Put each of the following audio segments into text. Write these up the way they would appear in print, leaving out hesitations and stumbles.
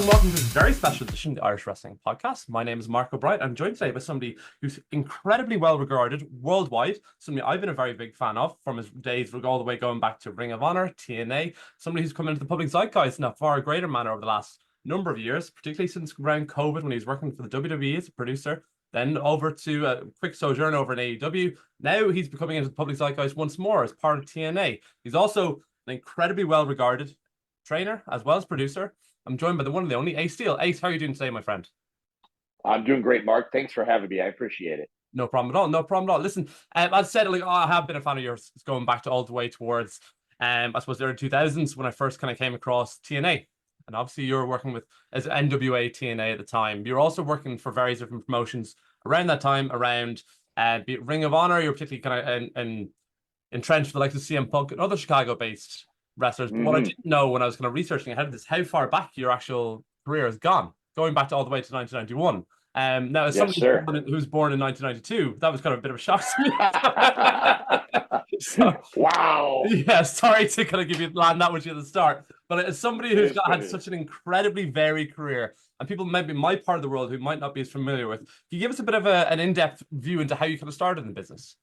and welcome to this very special edition of the Irish Wrestling Podcast. My name is Marke. I'm joined today by somebody who's incredibly well regarded worldwide, somebody I've been a very big fan of from his days all the way going back to Ring of Honor, TNA, somebody who's come into the public zeitgeist in a far greater manner over the last number of years, particularly since around COVID when he was working for the WWE as a producer, then over to a quick sojourn over in AEW. Now he's becoming into the public zeitgeist once more as part of TNA. He's also an incredibly well regarded trainer as well as producer. I'm joined by the one and the only Ace Steel. Ace, how are you doing today, my friend? I'm doing great, Mark. Thanks for having me. I appreciate it. No problem at all. No problem at all. Listen, as I said, I have been a fan of yours going back to all the way towards, I suppose, the early 2000s when I first kind of came across TNA. And obviously you were working with as NWA TNA at the time. You're also working for various different promotions around that time, around Ring of Honor. You're particularly kind of entrenched with the likes of CM Punk and other Chicago-based wrestlers. But what I didn't know when I was kind of researching ahead of this, how far back your actual career has gone, going back to all the way to 1991. Now, as somebody who's born in 1992, that was kind of a bit of a shock to me. So, wow. Yeah, sorry to kind of give you land that with you at the start, but as somebody who's had such an incredibly varied career, and people maybe my part of the world who might not be as familiar with, can you give us a bit of an in-depth view into how you kind of started in the business?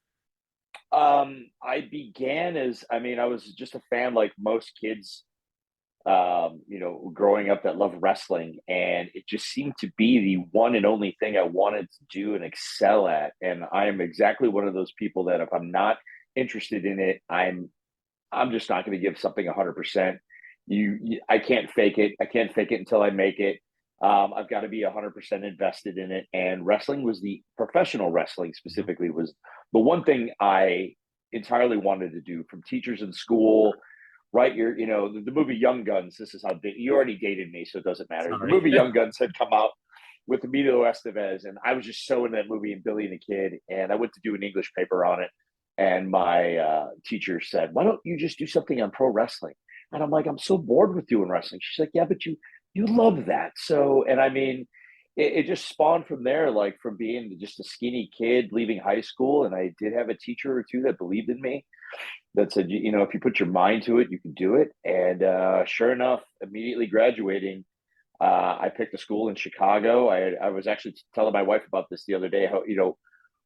I began I was just a fan like most kids, growing up that loved wrestling. And it just seemed to be the one and only thing I wanted to do and excel at. And I am exactly one of those people that if I'm not interested in it, I'm just not going to give something 100%. I can't fake it. I can't fake it until I make it. I've got to be 100% invested in it. And professional wrestling specifically was the one thing I entirely wanted to do from teachers in school, right? The movie Young Guns. This is how you already dated me, so it doesn't matter. Sorry. The movie Young Guns had come out with Emilio Estevez, and I was just so in that movie and Billy and the Kid. And I went to do an English paper on it. And my teacher said, "Why don't you just do something on pro wrestling?" And I'm like, "I'm so bored with doing wrestling." She's like, "Yeah, but you love that." So, and I mean, it just spawned from there, like from being just a skinny kid leaving high school. And I did have a teacher or two that believed in me, that said, if you put your mind to it, you can do it. And sure enough, immediately graduating, I picked a school in Chicago. I was actually telling my wife about this the other day,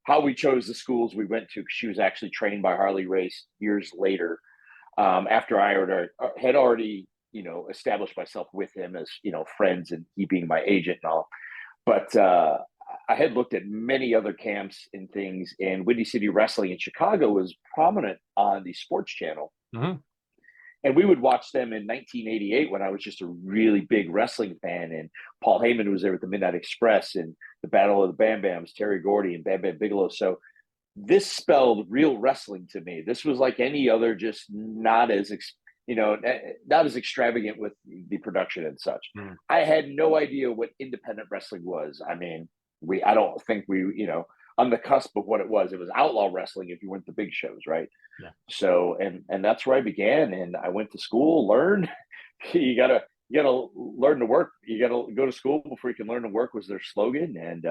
how we chose the schools we went to, because she was actually trained by Harley Race years later, after I had already established myself with him as friends, and he being my agent and all. But I had looked at many other camps and things, and Windy City Wrestling in Chicago was prominent on the sports channel. Mm-hmm. And we would watch them in 1988 when I was just a really big wrestling fan. And Paul Heyman was there with the Midnight Express and the Battle of the Bam Bams, Terry Gordy and Bam Bam Bigelow. So this spelled real wrestling to me. This was like any other, just not as extravagant with the production and such. Mm. I had no idea what independent wrestling was. I mean, I don't think on the cusp of what it was. It was outlaw wrestling if you went to big shows, right? Yeah. So, and that's where I began. And I went to school, learned. you gotta learn to work. You gotta go to school before you can learn to work, was their slogan. And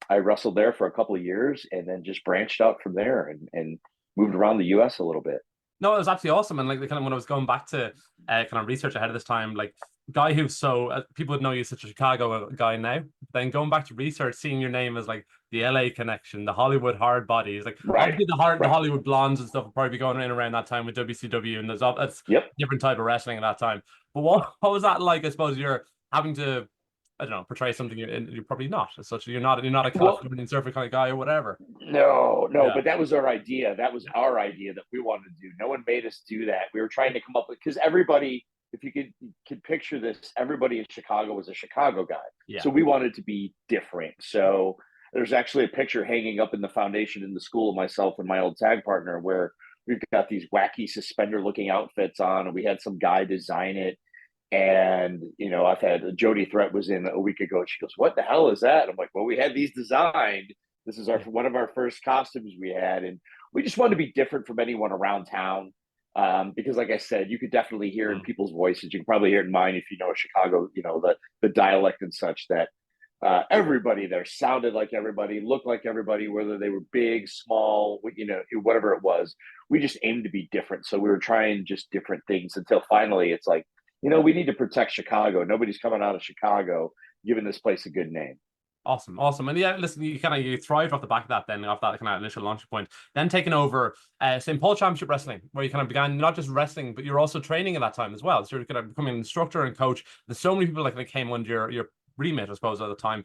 I wrestled there for a couple of years, and then just branched out from there and moved around the US a little bit. No, it was absolutely awesome. And like kind of when I was going back to kind of research ahead of this time, like guy who's people would know you as such a Chicago guy now. Then going back to research, seeing your name as like the LA connection, the Hollywood hard bodies, like obviously the Hollywood blondes and stuff would probably be going in around that time with WCW, and that's different type of wrestling at that time. But what was that like? I suppose you're having to, I don't know, portray something you're probably not as such. You're not a Californian surfer kind of guy or whatever. No, but that was our idea. That was our idea that we wanted to do. No one made us do that. We were trying to come up with, because everybody, if you could picture this, everybody in Chicago was a Chicago guy. Yeah. So we wanted to be different. So there's actually a picture hanging up in the foundation in the school of myself and my old tag partner, where we've got these wacky suspender looking outfits on, and we had some guy design it. And, I've had Jody Threat was in a week ago, and she goes, "What the hell is that?" I'm like, "Well, we had these designed. This is one of our first costumes we had." And we just wanted to be different from anyone around town. Because like I said, you could definitely hear in people's voices. You can probably hear it in mine if you know Chicago, the dialect and such, that everybody there sounded like everybody, looked like everybody, whether they were big, small, whatever it was. We just aimed to be different. So we were trying just different things until finally it's like, we need to protect Chicago. Nobody's coming out of Chicago giving this place a good name. Awesome, awesome. And yeah, listen, you thrived off the back of that, then off that kind of initial launching point, then taking over St. Paul Championship Wrestling, where you kind of began not just wrestling, but you're also training at that time as well. So you're kind of becoming an instructor and coach. There's so many people that kind of came under your remit, I suppose, at the time,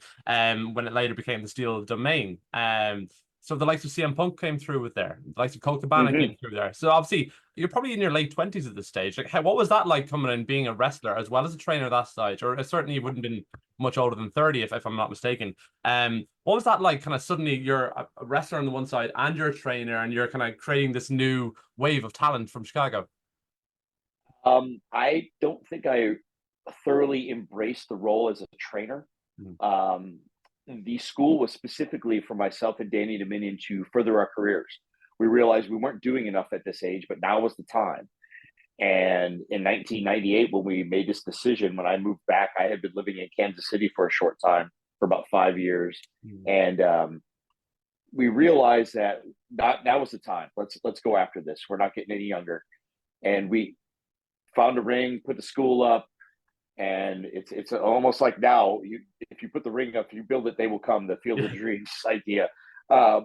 when it later became the Steel Domain. So the likes of CM Punk came through with there. The likes of Colt Cabana came through there. So obviously you're probably in your late 20s at this stage. Like, what was that like coming in being a wrestler as well as a trainer at that stage? Or certainly you wouldn't have been much older than 30 if I'm not mistaken. What was that like? Kind of suddenly you're a wrestler on the one side and you're a trainer and you're kind of creating this new wave of talent from Chicago. I don't think I thoroughly embraced the role as a trainer. The school was specifically for myself and Danny Dominion to further our careers. We realized we weren't doing enough at this age, but now was the time. And in 1998, when we made this decision, when I moved back, I had been living in Kansas City for a short time, for about 5 years. And we realized that now was the time. Let's go after this. We're not getting any younger. And we found a ring, put the school up. And it's almost like now, if you put the ring up, if you build it, they will come. The Field of Dreams idea, and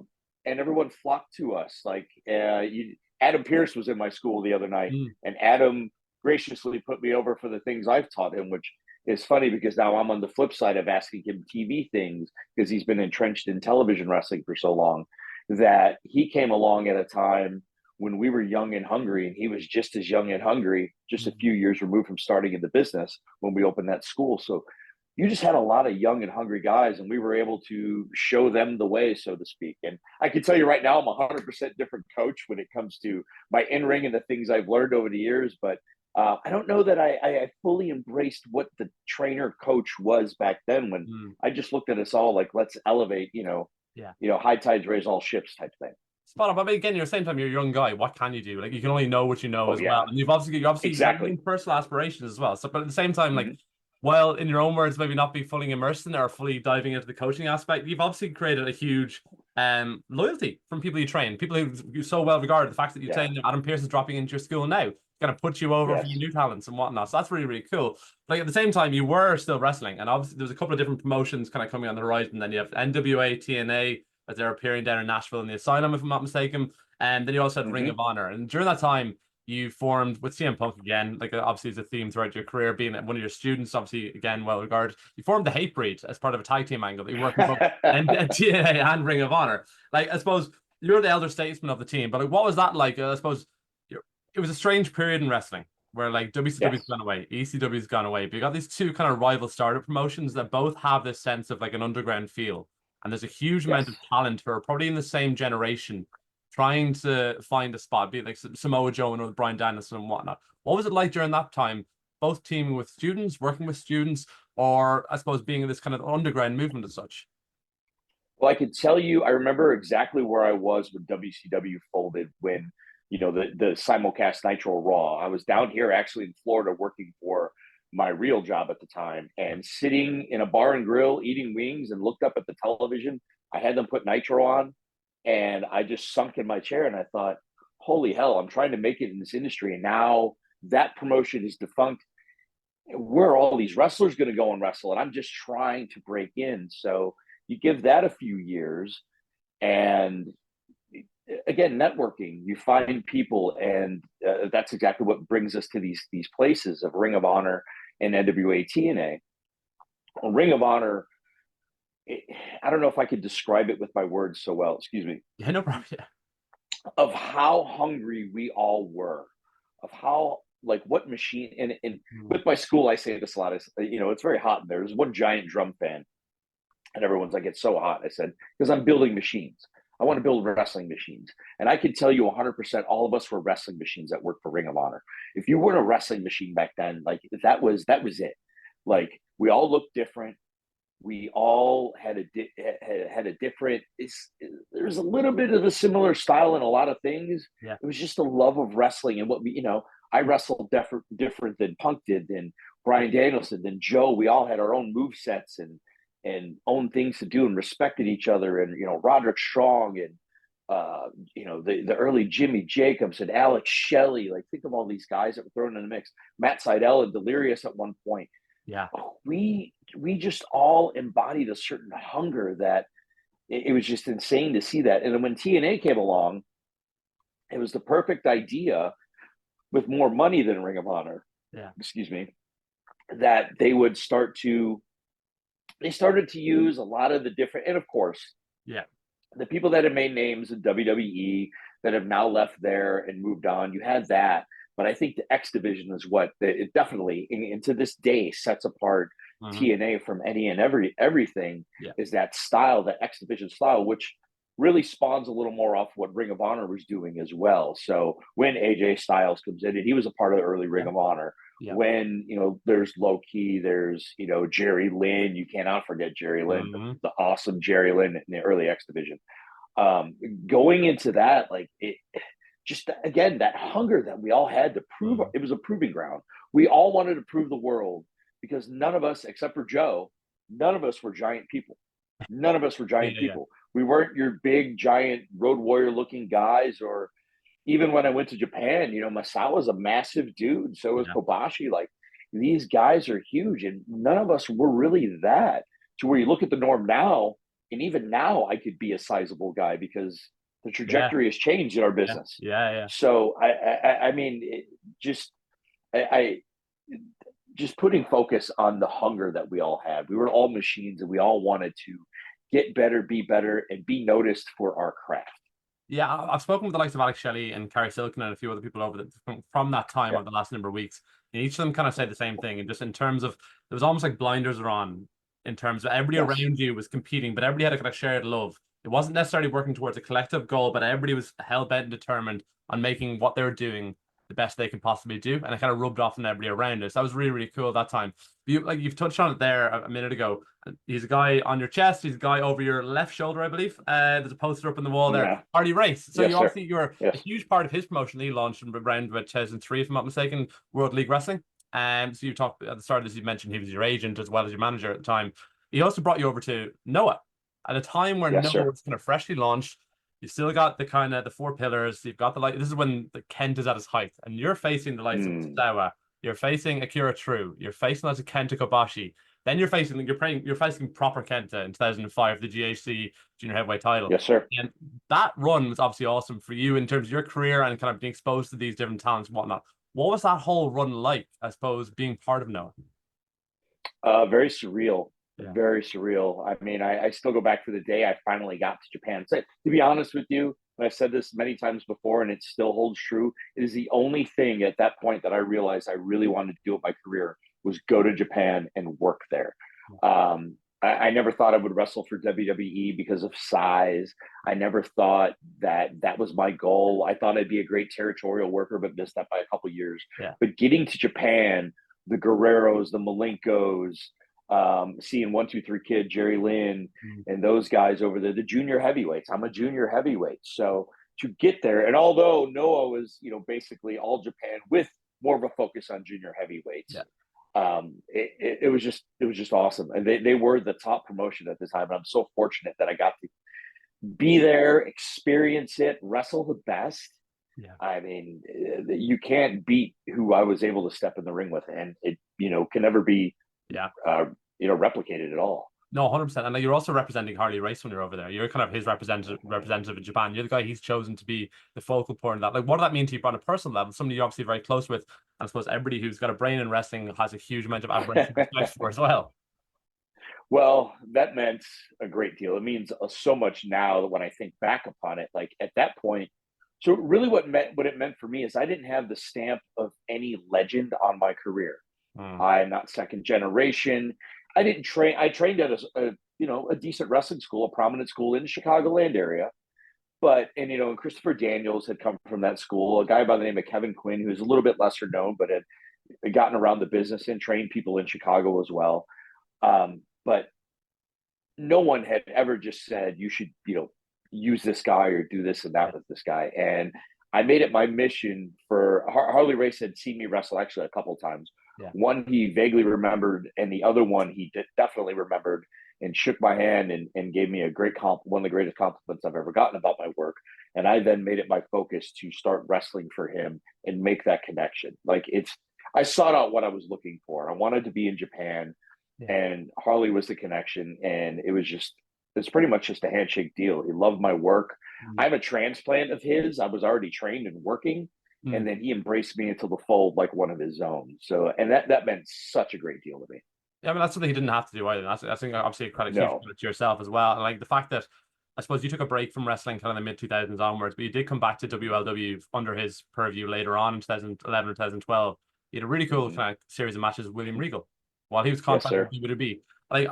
everyone flocked to us. Like Adam Pierce was in my school the other night, and Adam graciously put me over for the things I've taught him, which is funny because now I'm on the flip side of asking him TV things because he's been entrenched in television wrestling for so long that he came along at a time when we were young and hungry, and he was just as young and hungry, just a few years removed from starting in the business when we opened that school. So you just had a lot of young and hungry guys, and we were able to show them the way, so to speak. And I can tell you right now, I'm 100% different coach when it comes to my in-ring and the things I've learned over the years. But I don't know that I fully embraced what the trainer coach was back then when I just looked at us all like, let's elevate, high tides raise all ships type thing. Spot on. But again, you're at the same time, you're a young guy. What can you do? Like, you can only know what you know well. And you've obviously exactly got personal aspirations as well. So, but at the same time, like, while in your own words, maybe not be fully immersed in it or fully diving into the coaching aspect, you've obviously created a huge loyalty from people you train, people who you so well regarded. The fact that you're saying that Adam Pierce is dropping into your school now, kind of put you over for your new talents and whatnot. So that's really, really cool. Like, at the same time, you were still wrestling, and obviously there was a couple of different promotions kind of coming on the horizon. Then you have NWA, TNA, as they're appearing down in Nashville in the Asylum, if I'm not mistaken. And then you also had Ring of Honor. And during that time, you formed with CM Punk again, like obviously it's a theme throughout your career, being one of your students, obviously, again, well regarded. You formed the Hate Breed as part of a tag team angle. You work with both TNA and Ring of Honor. Like, I suppose you're the elder statesman of the team, but like, what was that like? I suppose it was a strange period in wrestling where like WCW's gone away, ECW's gone away, but you got these two kind of rival startup promotions that both have this sense of like an underground feel. And there's a huge amount of talent who are probably in the same generation trying to find a spot, be it like Samoa Joe and Bryan Danielson and whatnot. What was it like during that time, both teaming with students, working with students, or I suppose being in this kind of underground movement as such? Well, I can tell you, I remember exactly where I was when WCW folded when, the simulcast Nitro Raw. I was down here actually in Florida working for my real job at the time and sitting in a bar and grill eating wings and looked up at the television. I had them put Nitro on and I just sunk in my chair and I thought, holy hell, I'm trying to make it in this industry. And now that promotion is defunct. Where are all these wrestlers going to go and wrestle? And I'm just trying to break in. So you give that a few years and again, networking, you find people and that's exactly what brings us to these places of Ring of Honor and NWA TNA. Ring of Honor, I don't know if I could describe it with my words so well. Excuse me. Yeah, no problem. Yeah. Of how hungry we all were, of how like what machine and with my school, I say this a lot. It's very hot in there. There's one giant drum fan, and everyone's like, "It's so hot." I said, "Because I'm building machines. I want to build wrestling machines." And I can tell you 100%, all of us were wrestling machines that worked for Ring of Honor. If you weren't a wrestling machine back then, like that was it. Like we all looked different. We all had a different. There's a little bit of a similar style in a lot of things. Yeah. It was just a love of wrestling and what I wrestled different than Punk did, than Bryan Danielson, than Joe. We all had our own move sets and own things to do and respected each other. And Roderick Strong and the early Jimmy Jacobs and Alex Shelley. Like, think of all these guys that were thrown in the mix. Matt Seidel and Delirious at one point. Yeah. We just all embodied a certain hunger that it was just insane to see that. And then when TNA came along, it was the perfect idea with more money than Ring of Honor. Yeah. Excuse me. That they started to use a lot of the different, and of course, yeah, the people that have made names in WWE that have now left there and moved on. You had that, but I think the X division is what it definitely, and to this day, sets apart TNA from any and everything. Is that style, that X division style, which really spawns a little more off what Ring of Honor was doing as well. So when AJ Styles comes in, and he was a part of the early Ring of Honor. Yeah. When, there's Low Key, there's, Jerry Lynn. You cannot forget Jerry Lynn, the awesome Jerry Lynn in the early X division. Going into that, like, it just, again, that hunger that we all had to prove, it was a proving ground. We all wanted to prove the world, because none of us, except for Joe, none of us were giant people. None of us were giant people. We weren't your big, giant road warrior looking guys. Or even when I went to Japan, Masawa's a massive dude. So is Kobashi. Like, these guys are huge, and none of us were really that, to where you look at the norm now, and even now I could be a sizable guy because the trajectory has changed in our business. Yeah. So I mean, just putting focus on the hunger that we all had. We were all machines, and we all wanted to get better, and be noticed for our craft. Yeah, I've spoken with the likes of Alex Shelley and Carrie Silken and a few other people over from that time over the last number of weeks. And each of them kind of said the same thing. And just in terms of, there was almost like blinders are on, in terms of everybody around you was competing, but everybody had a kind of shared love. It wasn't necessarily working towards a collective goal, but everybody was hell-bent and determined on making what they were doing the best they can possibly do, and it kind of rubbed off on everybody around us. That was really, really cool that time. You've touched on it there a minute ago. He's a guy on your chest. He's a guy over your left shoulder, I believe. There's a poster up on the wall there. Harley Race. So you were a huge part of his promotion. He launched around about 2003, if I'm not mistaken, World League Wrestling. So you talked at the start, as you mentioned, he was your agent as well as your manager at the time. He also brought you over to Noah at a time where Noah was kind of freshly launched. You've still got the kind of the four pillars. You've got this is when the Kent is at his height, and you're facing the likes of Sawa. You're facing Akira True. You're facing like Kenta Kobashi. Then you're facing proper Kenta in 2005, the GHC junior heavyweight title. Yes, sir. And that run was obviously awesome for you in terms of your career and kind of being exposed to these different talents and whatnot. What was that whole run like, I suppose, being part of Noah? Very surreal. Very surreal. I mean, I still go back to the day I finally got to Japan. So, to be honest with you, and I've said this many times before, and it still holds true, it is the only thing at that point that I realized I really wanted to do with my career was go to Japan and work there. I never thought I would wrestle for WWE because of size. I never thought that was my goal. I thought I'd be a great territorial worker, but missed that by a couple of years. But getting to Japan, the Guerreros, the Malenkos, seeing 1, 2, 3 Kid, Jerry Lynn, and those guys over there, the junior heavyweights. I'm a junior heavyweight. So to get there, and although Noah was, basically all Japan with more of a focus on junior heavyweights, it was just awesome. And they were the top promotion at the time. And I'm so fortunate that I got to be there, experience it, wrestle the best. I mean, you can't beat who I was able to step in the ring with, and it, can never be replicated at all. No, 100%. And you're also representing Harley Race when you're over there. You're kind of his representative in Japan. You're the guy he's chosen to be the focal point of that. Like, what does that mean to you on a personal level? Somebody you're obviously very close with. And I suppose everybody who's got a brain in wrestling has a huge amount of admiration and respect for as well. Well, that meant a great deal. It means so much now that when I think back upon it, like at that point. So really what it meant for me is I didn't have the stamp of any legend on my career. I'm not second generation. I didn't train. I trained at a decent wrestling school, a prominent school in the Chicagoland area. And Christopher Daniels had come from that school, a guy by the name of Kevin Quinn, who's a little bit lesser known, but had gotten around the business and trained people in Chicago as well. But no one had ever just said, you should, use this guy or do this and that with this guy. And I made it my mission for Harley Race had seen me wrestle actually a couple of times. One he vaguely remembered, and the other one he definitely remembered. and shook my hand and gave me a great one of the greatest compliments I've ever gotten about my work. And I then made it my focus to start wrestling for him and make that connection. Like I sought out what I was looking for. I wanted to be in Japan, and Harley was the connection. And it's pretty much just a handshake deal. He loved my work. I'm a transplant of his. I was already trained and working. And then he embraced me into the fold like one of his own. So, and that meant such a great deal to me. Yeah, I mean, that's something he didn't have to do either. I think obviously credit No. to yourself as well. And like the fact that I suppose you took a break from wrestling kind of the mid 2000s onwards, but you did come back to WLW under his purview later on in 2011 or 2012. You had a really cool kind of series of matches with William Regal while he was contracted with WWE. Like,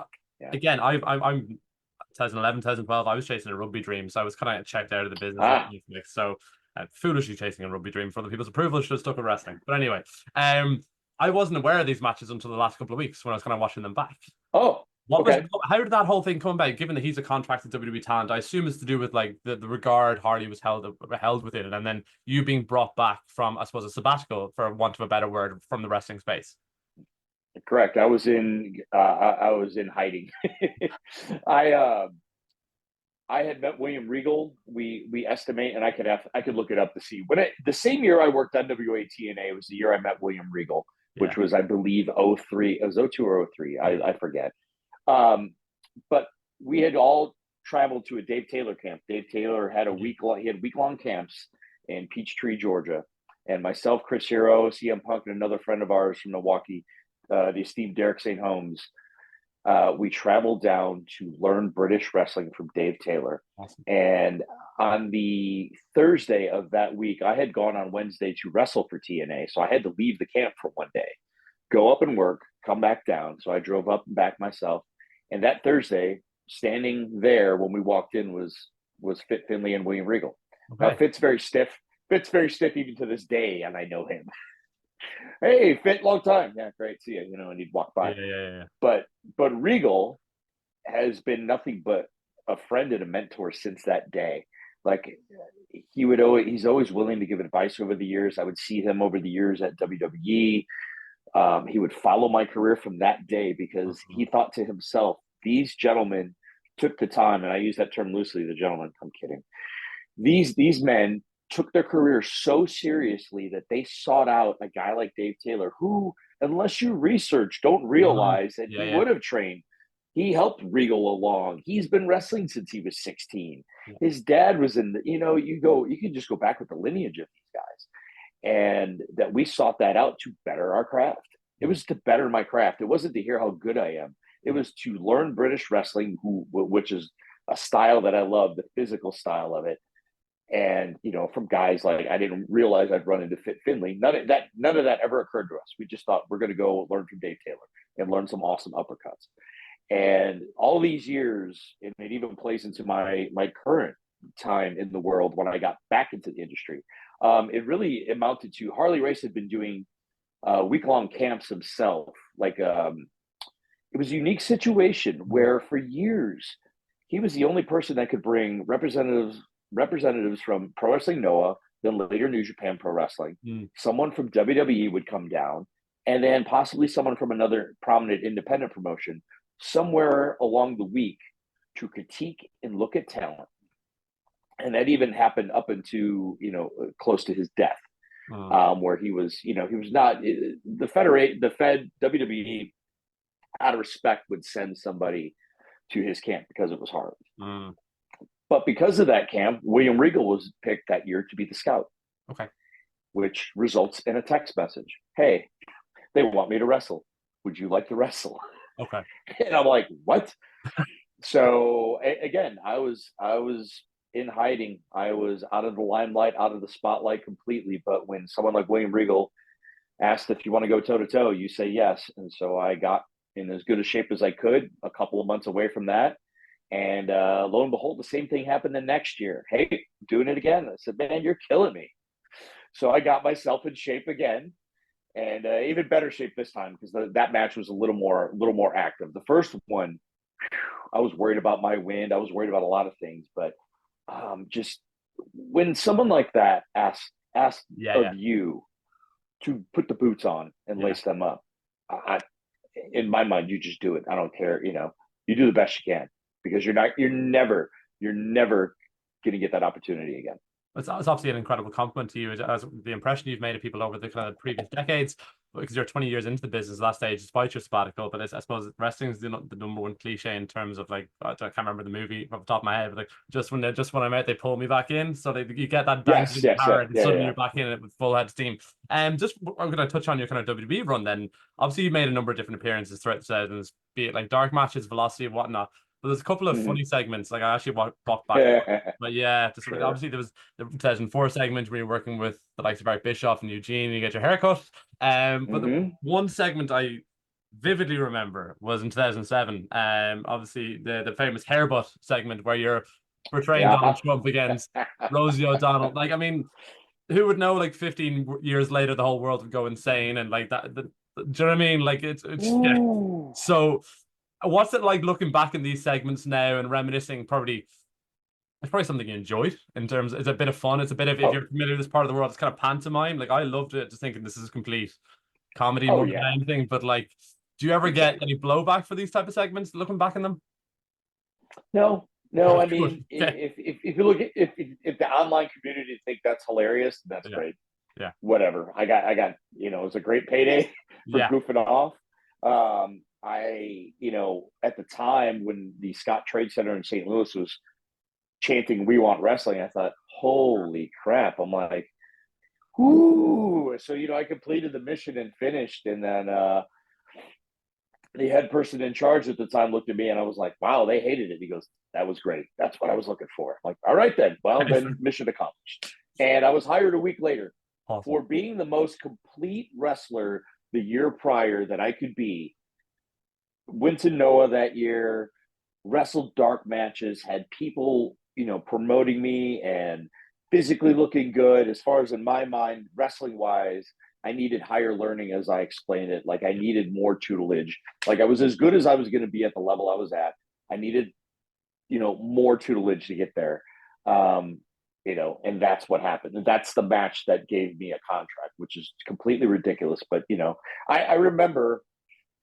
again, I'm 2011, 2012, I was chasing a rugby dream, so I was kind of checked out of the business. So foolishly chasing a rugby dream for other people's approval, should have stuck with wrestling. But anyway, I wasn't aware of these matches until the last couple of weeks when I was kind of watching them back. Oh, how did that whole thing come about? Given that he's a contracted WWE talent, I assume it's to do with like the regard Harley was held within it, and then you being brought back from, I suppose, a sabbatical, for want of a better word, from the wrestling space. Correct. I was in hiding. I had met William Regal. We estimate, and I could look it up to see the same year I worked on WA TNA was the year I met William Regal, which was, I believe, 03. It was 02 or 03. I forget. But we had all traveled to a Dave Taylor camp. Dave Taylor had he had week-long camps in Peachtree, Georgia. And myself, Chris Hero, CM Punk, and another friend of ours from Milwaukee, the esteemed Derek St. Holmes, we traveled down to learn British wrestling from Dave Taylor. Awesome. And on the Thursday of that week, I had gone on Wednesday to wrestle for TNA. So I had to leave the camp for one day, go up and work, come back down. So I drove up and back myself. And that Thursday, standing there when we walked in was Fit Finley and William Regal. Okay. Now, Fit's very stiff even to this day, and I know him. Hey, Fit, long time. Yeah, great, see you. And he'd walk by. Yeah. But Regal has been nothing but a friend and a mentor since that day. Like, he's always willing to give advice over the years. I would see him over the years at WWE. He would follow my career from that day because he thought to himself, these gentlemen took the time, and I use that term loosely, the gentlemen, I'm kidding. These men took their career so seriously that they sought out a guy like Dave Taylor, who, unless you research, don't realize that he would have trained. He helped Regal along. He's been wrestling since he was 16. His dad was in the, you can just go back with the lineage of these guys. And that we sought that out to better our craft. It was to better my craft. It wasn't to hear how good I am. It was to learn British wrestling, which is a style that I love, the physical style of it. And, from guys like, I didn't realize I'd run into Fit Finley. None of that ever occurred to us. We just thought we're going to go learn from Dave Taylor and learn some awesome uppercuts. And all these years, and it even plays into my current time in the world when I got back into the industry. It really amounted to Harley Race had been doing week-long camps himself. Like, it was a unique situation where for years he was the only person that could bring representatives from Pro Wrestling Noah, then later New Japan Pro Wrestling. Someone from WWE would come down, and then possibly someone from another prominent independent promotion somewhere along the week to critique and look at talent. And that even happened up into, close to his death, where he was not the WWE out of respect would send somebody to his camp because it was Harley. But because of that camp, William Regal was picked that year to be the scout. Okay. Which results in a text message. Hey, they want me to wrestle. Would you like to wrestle? Okay. And I'm like, what? So again, I was in hiding. I was out of the limelight, out of the spotlight completely. But when someone like William Regal asked if you want to go toe to toe, you say yes. And so I got in as good a shape as I could, a couple of months away from that. And lo and behold, the same thing happened the next year. Hey, doing it again. I said, man, you're killing me. So I got myself in shape again, and even better shape this time because that match was a little more active. The first one, I was worried about my wind. I was worried about a lot of things, but just when someone like that asks of you to put the boots on and lace them up, in my mind, you just do it. I don't care, You do the best you can, because you're never going to get that opportunity again. It's obviously an incredible compliment to you as the impression you've made of people over the kind of previous decades, because you're 20 years into the business last stage despite your sabbatical. But I suppose wrestling is the number one cliche in terms of, like, I can't remember the movie off the top of my head, but like just when I'm out, they pull me back in, so you get that dangling carrot, and suddenly you're back in it with full head steam. Just I'm going to touch on your kind of WWE run then. Obviously you made a number of different appearances throughout the 2000s, be it like dark matches, velocity, and whatnot. But there's a couple of funny segments. Like, I actually walked back. But yeah, Sure. obviously there was the 2004 segment where you're working with the likes of Eric Bischoff and Eugene, and you get your haircut. But the one segment I vividly remember was in 2007. Obviously the famous hairbutt segment where you're portraying Donald Trump against Rosie O'Donnell. Like, I mean, who would know? Like 15 years later, the whole world would go insane, and like that. Do you know what I mean? Like, it's yeah. So, what's it like looking back in these segments now and reminiscing? It's probably something you enjoyed in terms. It's a bit of fun. It's a bit of, if you're familiar with this part of the world, it's kind of pantomime. Like, I loved it, just thinking this is complete comedy more than anything. But like, do you ever get any blowback for these type of segments looking back in them? No. I mean, if you look at if the online community think that's hilarious, that's great. Yeah. Whatever. I got it was a great payday for goofing off. At the time when the Scott Trade Center in St. Louis was chanting "We want wrestling," I thought, holy crap. I'm like, whoo. So, I completed the mission and finished. And then the head person in charge at the time looked at me and I was like, wow, they hated it. He goes, that was great. That's what I was looking for. I'm like, all right then. Well, then mission accomplished. And I was hired a week later for being the most complete wrestler the year prior that I could be. Went to Noah that year, wrestled dark matches, had people, promoting me and physically looking good. As far as in my mind, wrestling wise, I needed higher learning, as I explained it. Like, I needed more tutelage. Like, I was as good as I was going to be at the level I was at. I needed, more tutelage to get there. And that's what happened. And that's the match that gave me a contract, which is completely ridiculous. But, I remember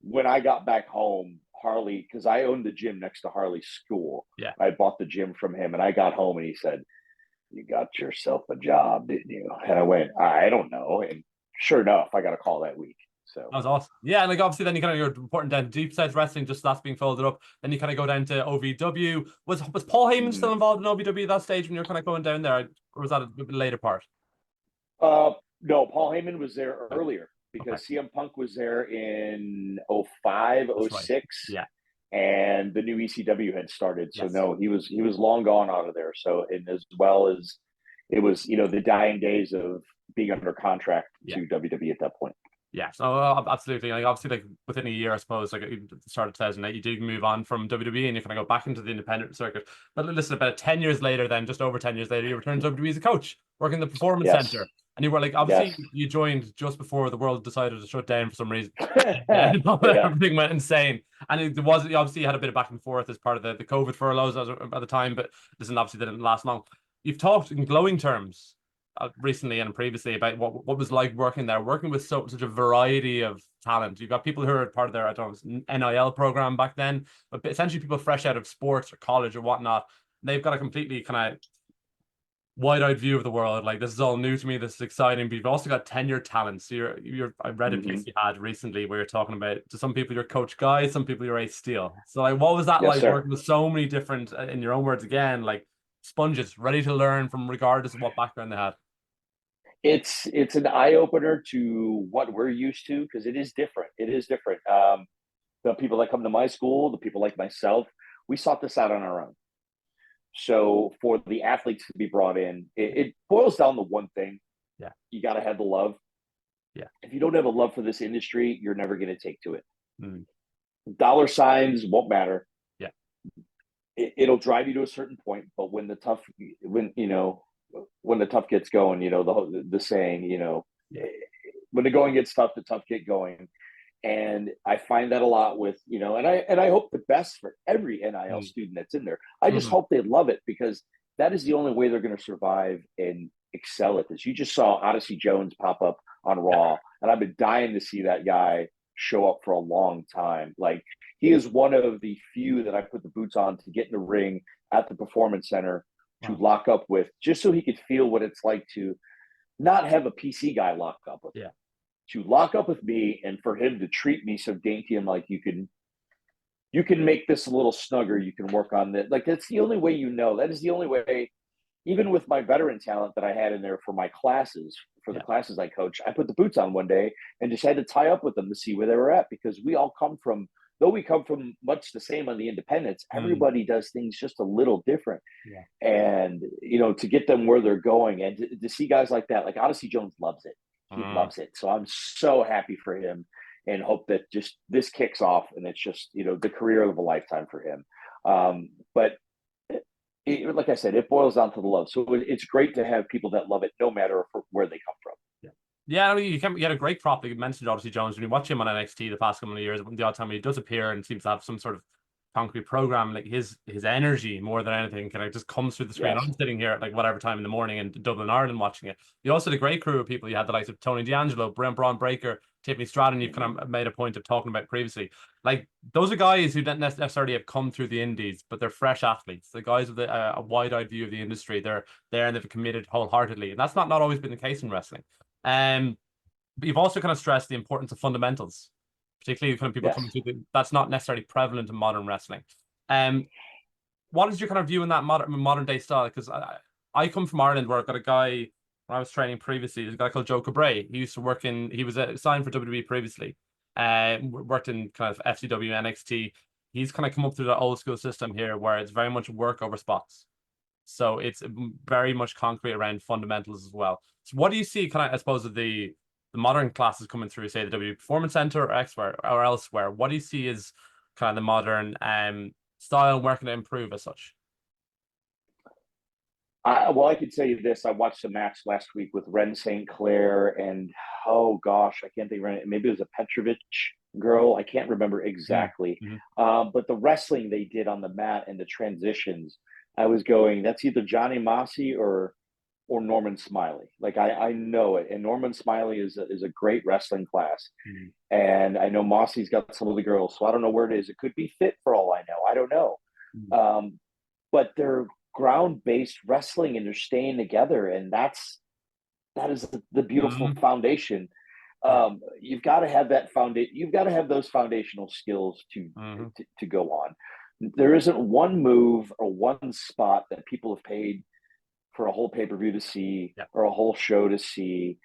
when I got back home, Harley, because I owned the gym next to Harley's school. Yeah. I bought the gym from him, and I got home and he said, you got yourself a job, didn't you? And I went, I don't know. And sure enough, I got a call that week. So that was awesome. Yeah, and like obviously then you're reporting down to Deep South Wrestling, just that's being folded up. Then you kind of go down to OVW. Was Paul Heyman still involved in OVW at that stage when you're kind of going down there, or was that a later part? No, Paul Heyman was there earlier, because CM Punk was there in 05, 06. Yeah. And the new ECW had started. So no, he was long gone out of there. So, and as well as it was, the dying days of being under contract to WWE at that point. Yeah, so absolutely. Like, obviously, like within a year, I suppose, like at the start of 2008, you did move on from WWE and you kind of go back into the independent circuit. But listen, about 10 years later, then just over 10 years later, you returned to WWE as a coach, working in the Performance Center. And you were like, obviously, you joined just before the world decided to shut down for some reason. Everything went insane. And it was, obviously, you had a bit of back and forth as part of the COVID furloughs at the time, but listen, obviously, didn't last long. You've talked in glowing terms recently and previously about what was like working there, working with such a variety of talent. You've got people who are part of their, I don't know, NIL program back then, but essentially people fresh out of sports or college or whatnot. They've got a completely kind of wide-eyed view of the world. Like, this is all new to me, this is exciting, but you've also got tenured talent. So I read a piece you had recently where you're talking about, to some people you're Coach Guy, some people you're Ace Steel. So like, what was that like working with so many different, in your own words again, like sponges ready to learn from regardless of what background they had? It's an eye-opener to what we're used to, because it is different. The people that come to my school, the people like myself, we sought this out on our own. So for the athletes to be brought in, it boils down to one thing. Yeah. You got to have the love. Yeah. If you don't have a love for this industry, you're never going to take to it. Dollar signs won't matter. Yeah. It'll drive you to a certain point, but when the tough gets going, the saying, when the going gets tough, the tough get going. And I find that a lot with, and I hope the best for every NIL student that's in there. I just hope they love it, because that is the only way they're going to survive and excel at this. You just saw Odyssey Jones pop up on Raw, and I've been dying to see that guy show up for a long time. Like, he is one of the few that I put the boots on to get in the ring at the Performance Center to lock up with, just so he could feel what it's like to not have a PC guy lock up with him, to lock up with me, and for him to treat me so dainty and like, you can make this a little snugger. You can work on that. Like, that's the only way, that is the only way. Even with my veteran talent that I had in there for my classes, for the classes I coach, I put the boots on one day and just had to tie up with them to see where they were at, because we all come from, though we come from much the same on the independents, everybody does things just a little different. And, to get them where they're going, and to see guys like that, like Odyssey Jones loves it. He loves it. So I'm so happy for him, and hope that just this kicks off and it's just, the career of a lifetime for him. But like I said, it boils down to the love. So it's great to have people that love it, no matter where they come from. Yeah, you get a great prop. You mentioned Odyssey Jones. When you watch him on NXT the past couple of years, the odd time he does appear and seems to have some sort of concrete program, like his energy more than anything kind of just comes through the screen. I'm sitting here at like whatever time in the morning in Dublin, Ireland, watching it. You also had a great crew of people. You had the likes of Tony D'Angelo, Braun Breaker, Tiffany Stratton. You've kind of made a point of talking about previously. Like, those are guys who don't necessarily have come through the indies, but they're fresh athletes. The guys with a wide-eyed view of the industry. They're there and they've committed wholeheartedly, and that's not always been the case in wrestling. But you've also kind of stressed the importance of fundamentals, particularly kind of people coming through. That's not necessarily prevalent in modern wrestling. What is your kind of view in that modern day style? Because I come from Ireland, where I've got a guy, when I was training previously, there's a guy called Joe Cabray. He used to work he was signed for WWE previously, worked in kind of FCW, NXT. He's kind of come up through that old school system here, where it's very much work over spots. So it's very much concrete around fundamentals as well. So what do you see kind of, I suppose, of the modern classes coming through, say the WWE Performance Center or elsewhere? What do you see as kind of the modern style working to improve as such? Well, I can tell you this. I watched a match last week with Ren St. Clair and, oh gosh, I can't think of it. Maybe it was a Petrovich girl. I can't remember exactly. But the wrestling they did on the mat and the transitions, I was going, that's either Johnny Mossy or Norman Smiley. Like, I know it. And Norman Smiley is a great wrestling class. And I know Mossy's got some of the girls, so I don't know where it is. It could be Fit for all I know. I don't know. But they're ground-based wrestling, and they're staying together, and that is the beautiful foundation. You've got to have that foundation. You've got to have those foundational skills to go on. There isn't one move or one spot that people have paid for a whole pay-per-view to see or a whole show to see.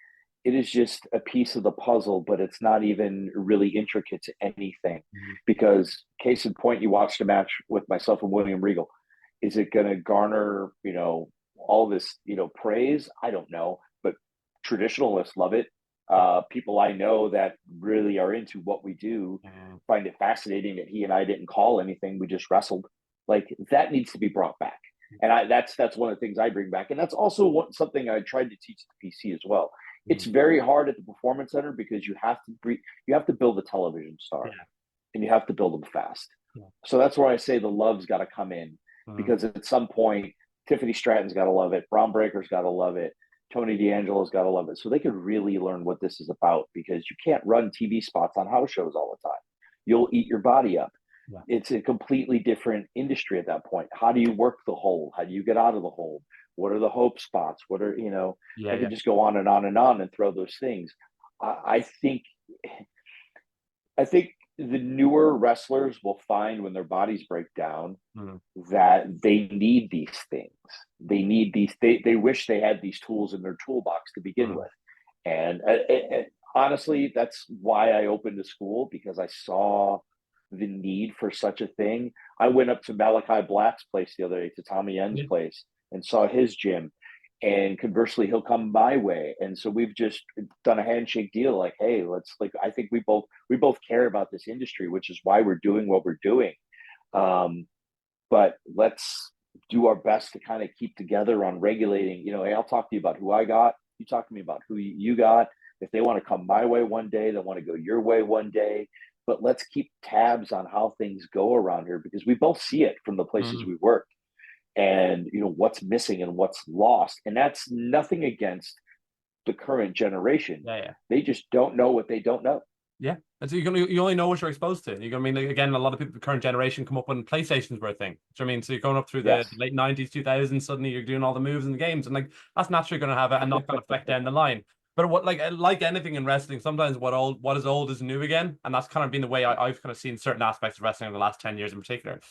It is just a piece of the puzzle, but it's not even really intricate to anything. Because case in point, you watched a match with myself and William Regal. Is it going to garner, all this, praise? I don't know, but traditionalists love it. People I know that really are into what we do find it fascinating that he and I didn't call anything. We just wrestled. Like, that needs to be brought back. And that's one of the things I bring back. And that's also something I tried to teach the PC as well. It's very hard at the Performance Center, because you have to build a television star, and you have to build them fast. So that's where I say the love's got to come in, because at some point, Tiffany Stratton's got to love it. Braun Breaker's got to love it. Tony D'Angelo's got to love it. So they could really learn what this is about, because you can't run TV spots on house shows all the time. You'll eat your body up. It's a completely different industry at that point. How do you work the hold? How do you get out of the hold? What are the hope spots? What are, I can just go on and on and on and throw those things. I think the newer wrestlers will find, when their bodies break down, that they need these things. They need these, they wish they had these tools in their toolbox to begin with. And honestly, that's why I opened a school, because I saw the need for such a thing. I went up to Malachi Black's place the other day, to Tommy Yen's place, and saw his gym. And conversely, he'll come my way. And so we've just done a handshake deal. Like, hey, I think we both care about this industry, which is why we're doing what we're doing. But let's do our best to kind of keep together on regulating. Hey, I'll talk to you about who I got. You talk to me about who you got. If they want to come my way one day, they want to go your way one day. But let's keep tabs on how things go around here, because we both see it from the places we work, and what's missing and what's lost. And that's nothing against the current generation. They just don't know what they don't know. Yeah, and so you only know what you're exposed to. You're gonna mean like, again, a lot of people, the current generation, come up when PlayStations were a thing. Do you know what I mean? So you're going up through the Yes. late 90s, 2000s, suddenly you're doing all the moves in the games, and like that's naturally going to have a knock-on effect down the line. But what like anything in wrestling, sometimes what is old is new again, and that's kind of been the way I've kind of seen certain aspects of wrestling in the last 10 years in particular.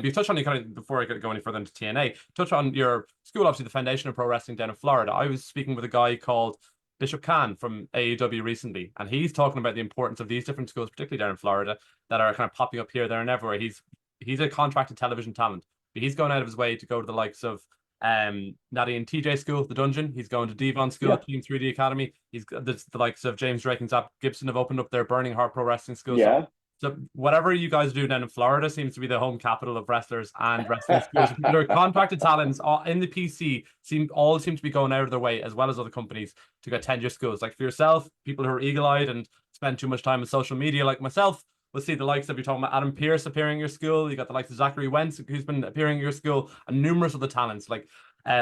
You've touched on, you kind of, before I go any further into TNA, touch on your school, obviously the Foundation of Pro Wrestling down in Florida. I was speaking with a guy called Bishop Khan from AEW recently, and he's talking about the importance of these different schools, particularly down in Florida, that are kind of popping up here, there, and everywhere. He's a contracted television talent, but he's going out of his way to go to the likes of Natty and TJ School, the Dungeon. He's going to Devon School, Yeah. Team 3D Academy. He's the likes of James Drake and Zap Gibson have opened up their Burning Heart Pro Wrestling School. Yeah. So whatever you guys do down in Florida seems to be the home capital of wrestlers and wrestling schools. Their contracted talents in the PC seem to be going out of their way, as well as other companies, to get tenure schools. Like for yourself, people who are eagle-eyed and spend too much time on social media, like myself, will see the likes of, you're talking about Adam Pearce appearing in your school. You got the likes of Zachary Wentz, who's been appearing in your school, and numerous other talents. Like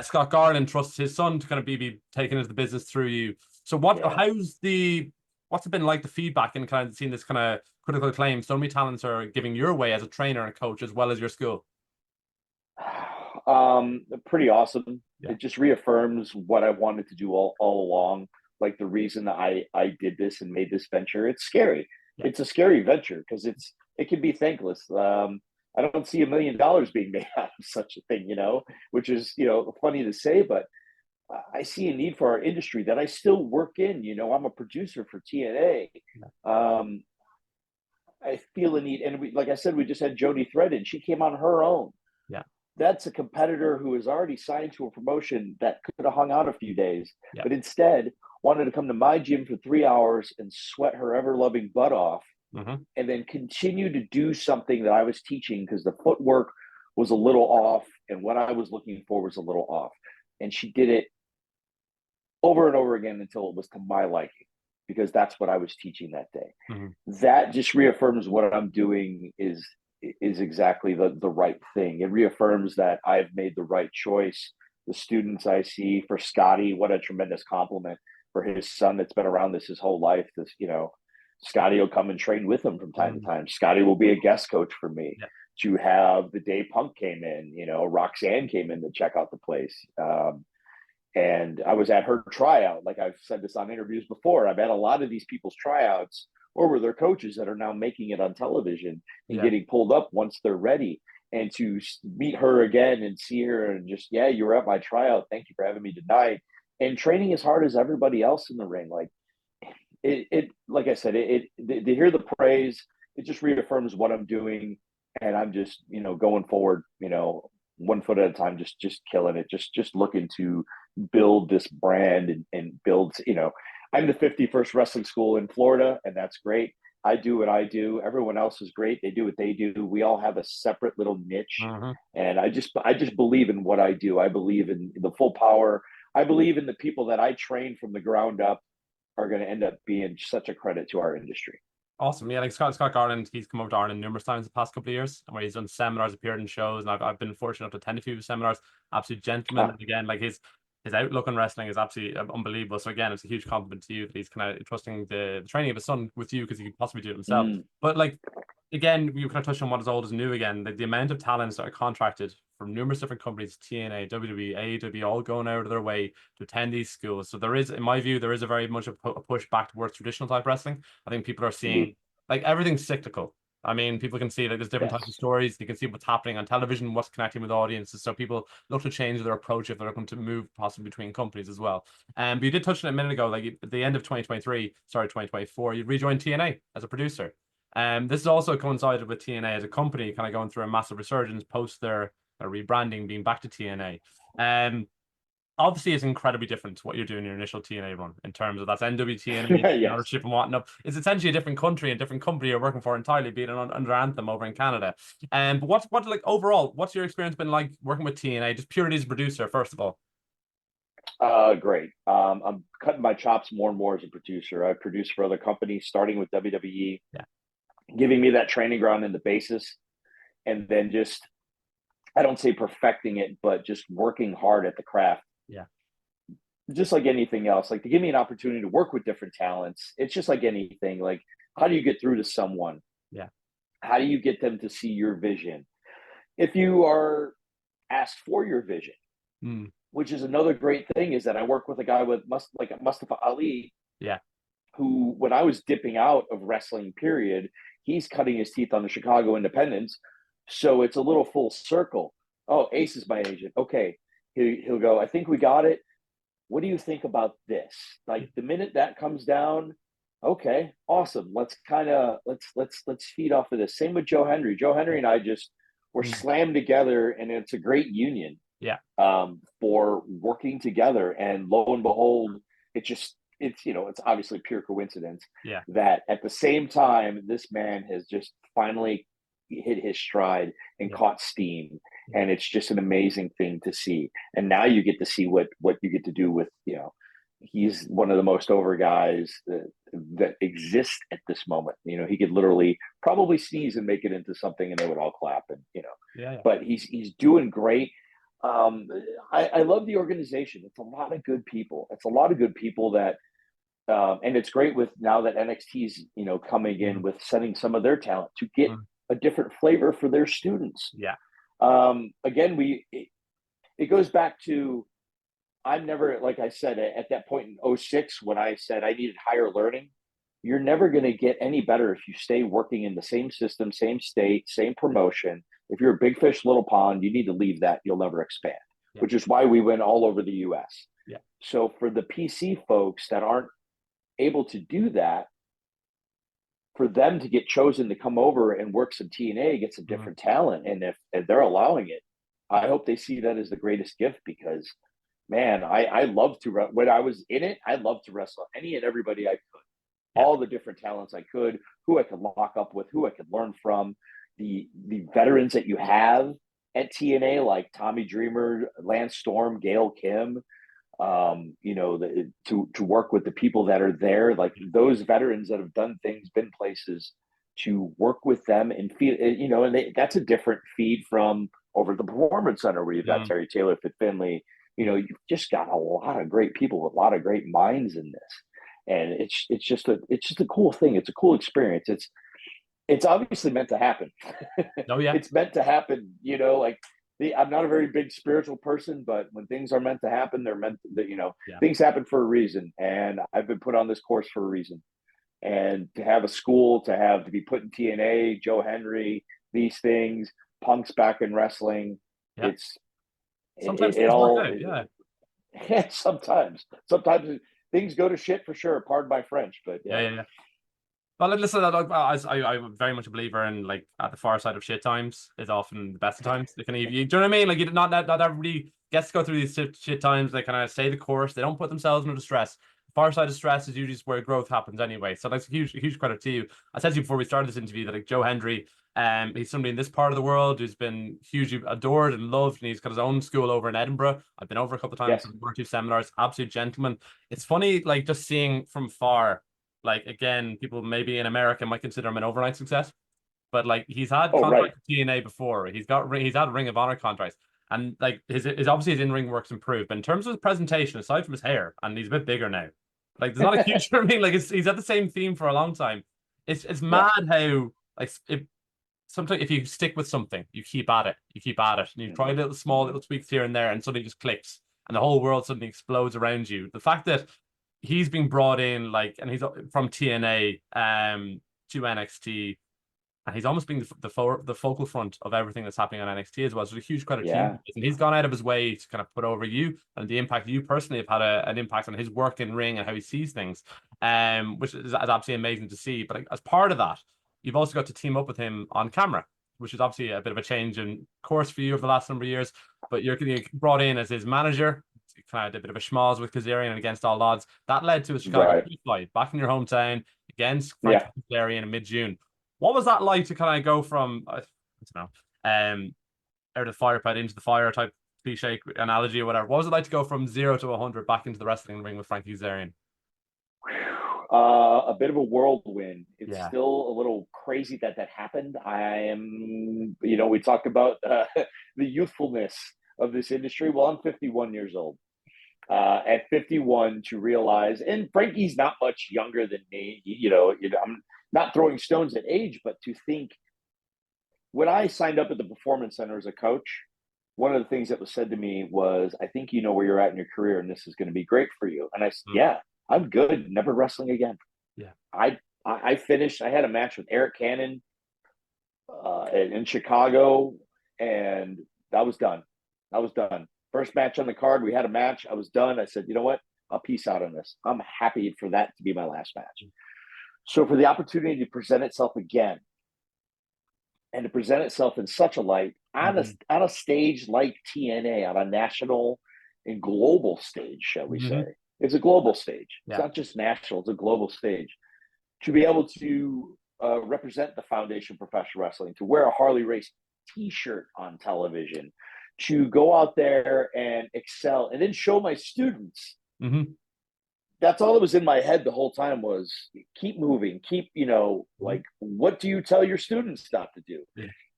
Scott Garland trusts his son to kind of be taken into the business through you. So what's it been like, the feedback, and kind of seeing this kind of critical acclaim so many talents are giving your way as a trainer and coach, as well as your school? Pretty awesome. Yeah. It just reaffirms what I wanted to do all along. Like the reason I did this and made this venture. It's scary. Yeah. It's a scary venture because it can be thankless. I don't see $1 million being made out of such a thing, which is, funny to say, but I see a need for our industry that I still work in. I'm a producer for TNA. I feel a need, and like I said, we just had Jody Threaded. She came on her own. Yeah, that's a competitor who is already signed to a promotion that could have hung out a few days, yeah, but instead wanted to come to my gym for 3 hours and sweat her ever-loving butt off, and then continue to do something that I was teaching because the footwork was a little off and what I was looking for was a little off. And she did it over and over again until it was to my liking, because that's what I was teaching that day. That just reaffirms what I'm doing is exactly the right thing. It reaffirms that I've made the right choice. The students I see, for Scotty, what a tremendous compliment for his son that's been around this his whole life. Scotty will come and train with him from time to time. Scotty will be a guest coach for me. Yeah. To have the day Punk came in, Roxanne came in to check out the place. And I was at her tryout. Like I've said this on interviews before, I've had a lot of these people's tryouts, or were their coaches that are now making it on television and getting pulled up once they're ready. And to meet her again and see her and just, yeah, you were at my tryout. Thank you for having me tonight. And training as hard as everybody else in the ring. Like like I said, to hear the praise, it just reaffirms what I'm doing. And I'm just, going forward, 1 foot at a time, just killing it, just looking to build this brand and build, I'm the 51st wrestling school in Florida, and that's great. I do what I do. Everyone else is great. They do what they do. We all have a separate little niche. And I just believe in what I do. I believe in the full power. I believe in the people that I train from the ground up are going to end up being such a credit to our industry. Awesome. Yeah, like Scott Garland, he's come over to Ireland numerous times the past couple of years, where he's done seminars, appeared in shows, and I've been fortunate to attend a few of his seminars. Absolute gentleman. And again, like his outlook on wrestling is absolutely unbelievable. So again, it's a huge compliment to you that he's kind of trusting the training of his son with you, because he could possibly do it himself. But like, again, you kind of touched on what is old is new again. The amount of talents that are contracted from numerous different companies, TNA, WWE, AEW, all going out of their way to attend these schools. So there is, in my view, there is a very much a push back towards traditional type wrestling. I think people are seeing like everything's cyclical. I mean, people can see that there's different types of stories. You can see what's happening on television, what's connecting with audiences. So people look to change their approach if they're looking to move possibly between companies as well. But you did touch on it a minute ago, like at the end of 2024, you rejoined TNA as a producer. This has also coincided with TNA as a company kind of going through a massive resurgence post their rebranding, being back to TNA. Obviously, it's incredibly different to what you're doing in your initial TNA run in terms of that's NWTNA, ownership and whatnot. It's essentially a different country and different company you're working for entirely, being under Anthem over in Canada. But what like overall, what's your experience been like working with TNA, just purely as a producer, first of all? Great. I'm cutting my chops more and more as a producer. I produce for other companies, starting with WWE, giving me that training ground and the basis, and then just, I don't say perfecting it, but just working hard at the craft. Yeah. Just like anything else, like to give me an opportunity to work with different talents. It's just like anything. Like How do you get through to someone? Yeah. How do you get them to see your vision? If you are asked for your vision, Mm. which is another great thing, is that I work with a guy with like Mustafa Ali, Yeah. who, when I was dipping out of wrestling, period, he's cutting his teeth on the Chicago Independents. So it's a little full circle. Oh, Ace is my agent. Okay. He'll go, I think we got it. What do you think about this? Like the minute that comes down, okay, awesome. Let's feed off of this. Same with Joe Hendry. Joe Hendry and I just were Mm. slammed together, and it's a great union Yeah. for working together. And lo and behold, it's obviously pure coincidence Yeah. that at the same time, this man has just finally hit his stride and Yeah. caught steam. And it's just an amazing thing to see. And now you get to see what you get to do with, he's one of the most over guys that exist at this moment. He could literally probably sneeze and make it into something and they would all clap, and Yeah. but he's doing great. I love the organization. It's a lot of good people. It's a lot of good people that, and it's great with now that NXT's, coming in with sending some of their talent to get a different flavor for their students. Yeah. Again, it goes back to, I'm never, like I said, at that point in '06, when I said I needed higher learning, you're never going to get any better if you stay working in the same system, same state, same promotion. If you're a big fish, little pond, you need to leave that. You'll never expand, which is why we went all over the US. Yeah. So for the PC folks that aren't able to do that, for them to get chosen to come over and work some TNA, get some different talent, and if they're allowing it, I hope they see that as the greatest gift, because, man, I love to, when I was in it, I loved to wrestle any and everybody I could. All the different talents I could, who I could lock up with, who I could learn from, the veterans that you have at TNA, like Tommy Dreamer, Lance Storm, Gail Kim, to work with the people that are there, like those veterans that have done things, been places, to work with them and feel, and that's a different feed from over at the Performance Center, where you've got Terry Taylor, Fit Finley. You've just got a lot of great people with a lot of great minds in this. And it's just a cool thing. It's a cool experience. It's obviously meant to happen. Oh yeah. It's meant to happen. I'm not a very big spiritual person, but when things are meant to happen, they're meant to, things happen for a reason. And I've been put on this course for a reason. And to have a school, to be put in TNA, Joe Hendry, these things, Punk's back in wrestling. Yeah. Sometimes things go to shit, for sure. Pardon my French, but yeah. Well, listen, I'm very much a believer in, like, at the far side of shit times is often the best of times. They kind of, do you know what I mean? Like, not everybody gets to go through these shit times. They kind of stay the course. They don't put themselves under stress. The far side of stress is usually where growth happens anyway. So that's a huge credit to you. I said to you before we started this interview that, like, Joe Hendry, he's somebody in this part of the world who's been hugely adored and loved, and he's got his own school over in Edinburgh. I've been over a couple of times, one or two seminars. Absolute gentleman. It's funny, like, just seeing from far. Like, again, people maybe in America might consider him an overnight success, but, like, he's had contracts with TNA before. He's had Ring of Honor contracts, and, like, his obviously his in-ring work's improved. But in terms of his presentation, aside from his hair, and he's a bit bigger now, like, there's not a huge. I mean, like, he's had the same theme for a long time. It's mad how, like, sometimes if you stick with something, you keep at it, and you try little small little tweaks here and there, and suddenly it just clicks, and the whole world suddenly explodes around you. The fact that he's been brought in, like, and he's from TNA to NXT, and he's almost been the focal front of everything that's happening on NXT as well. So a huge credit to him. And he's gone out of his way to kind of put over you, and the impact you personally have had an impact on his work in ring and how he sees things, which is absolutely amazing to see. But, like, as part of that, you've also got to team up with him on camera, which is obviously a bit of a change in course for you over the last number of years. But you're brought in as his manager. Kind of did a bit of a schmoz with Kazarian and Against All Odds. That led to a Chicago flight back in your hometown against Frank Kazarian in mid-June. What was that like to kind of go from, I don't know, out of the fire pit into the fire type cliche analogy or whatever? What was it like to go from 0 to 100 back into the wrestling ring with Frankie Kazarian? A bit of a whirlwind. It's still a little crazy that happened. We talked about the youthfulness of this industry. Well, I'm 51 years old. At 51, to realize, and Frankie's not much younger than me. I'm not not throwing stones at age, but to think, when I signed up at the Performance Center as a coach, one of the things that was said to me was, I think you know where you're at in your career and this is going to be great for you. And I said, yeah, I'm good. Never wrestling again. Yeah. I finished, I had a match with Eric Cannon in Chicago, and that was done. I was done. First match on the card, we had a match. I was done. I said, you know what? I'll peace out on this. I'm happy for that to be my last match. So for the opportunity to present itself again, and to present itself in such a light on a stage like TNA, on a national and global stage, shall we say? It's a global stage. It's not just national; it's a global stage. To be able to represent the Foundation of Professional Wrestling, to wear a Harley Race T-shirt on television, to go out there and excel, and then show my students. That's all that was in my head the whole time was keep moving, keep, like, what do you tell your students not to do?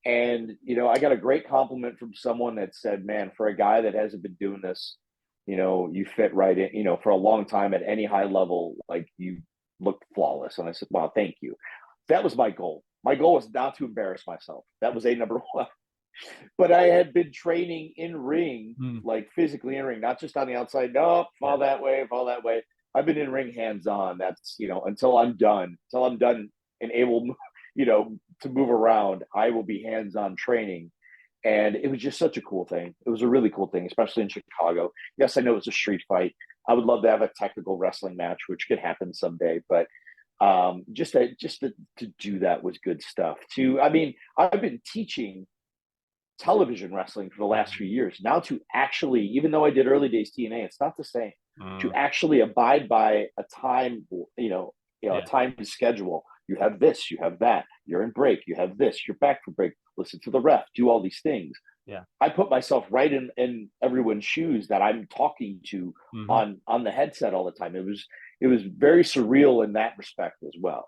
And, I got a great compliment from someone that said, man, for a guy that hasn't been doing this, you fit right in, for a long time at any high level, like you look flawless. And I said, wow, thank you. That was my goal. My goal was not to embarrass myself. That was number one. But I had been training in ring, like physically in ring, not just on the outside. No, fall that way, fall that way. I've been in ring hands on. That's, until I'm done and able, to move around, I will be hands on training. And it was just such a cool thing. It was a really cool thing, especially in Chicago. Yes, I know it's a street fight. I would love to have a technical wrestling match, which could happen someday. But just to do that was good stuff. I've been teaching television wrestling for the last few years. Now to actually, even though I did early days TNA, it's not the same. To actually abide by a time, a time schedule. You have this, you have that. You're in break. You have this. You're back for break. Listen to the ref. Do all these things. Yeah, I put myself right in everyone's shoes that I'm talking to on the headset all the time. It was very surreal in that respect as well.